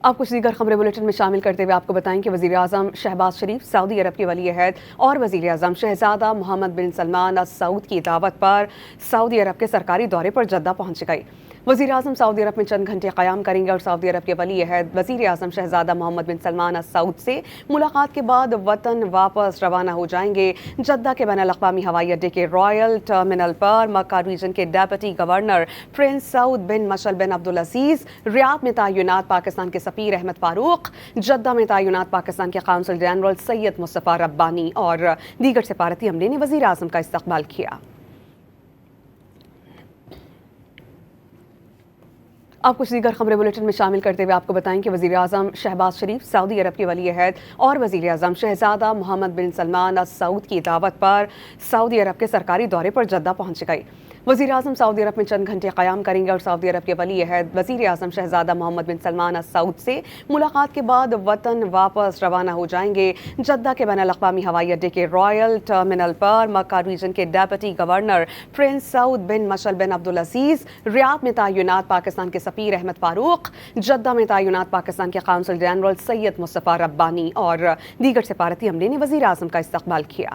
آپ کچھ دیگر خبریں بلیٹن میں شامل کرتے ہوئے آپ کو بتائیں کہ وزیر اعظم شہباز شریف سعودی عرب کے ولی عہد اور وزیر اعظم شہزادہ محمد بن سلمان ال سعود کی دعوت پر سعودی عرب کے سرکاری دورے پر جدہ پہنچ گئے۔ وزیر اعظم سعودی عرب میں چند گھنٹے قیام کریں گے اور سعودی عرب کے ولی عہد وزیر اعظم شہزادہ محمد بن سلمان ال سعود سے ملاقات کے بعد وطن واپس روانہ ہو جائیں گے۔ جدہ کے بین الاقوامی ہوائی اڈے کے رائل ٹرمینل پر مکہ ریجن کے ڈیپٹی گورنر پرنس سعود بن مشعل بن عبدالعزیز، ریاض میں تعینات پاکستان کے سفیر احمد فاروق، جدہ میں تعینات پاکستان کے قونصل جنرل سید مصطفیٰ ربانی اور دیگر سفارتی عملے نے وزیر اعظم کا استقبال کیا۔ آپ کچھ دیگر خبریں بلیٹن میں شامل کرتے ہوئے آپ کو بتائیں کہ وزیر اعظم شہباز شریف سعودی عرب کے ولی عہد اور وزیر اعظم شہزادہ محمد بن سلمان ال سعود کی دعوت پر سعودی عرب کے سرکاری دورے پر جدہ پہنچ گئے۔ وزیر اعظم سعودی عرب میں چند گھنٹے قیام کریں گے اور سعودی عرب کے ولی عہد وزیر اعظم شہزادہ محمد بن سلمان ال سعود سے ملاقات کے بعد وطن واپس روانہ ہو جائیں گے۔ جدہ کے بین الاقوامی ہوائی اڈے کے رائل ٹرمینل پر مکہ ریجن کے ڈیپٹی گورنر پرنس سعود بن مشعل بن عبدالعزیز، ریاض میں تعینات پاکستان کے سفیر احمد فاروق، جدہ میں تعینات پاکستان کے قونصل جنرل سید مصطفیٰ ربانی اور دیگر سفارتی عملے نے وزیر اعظم کا استقبال کیا۔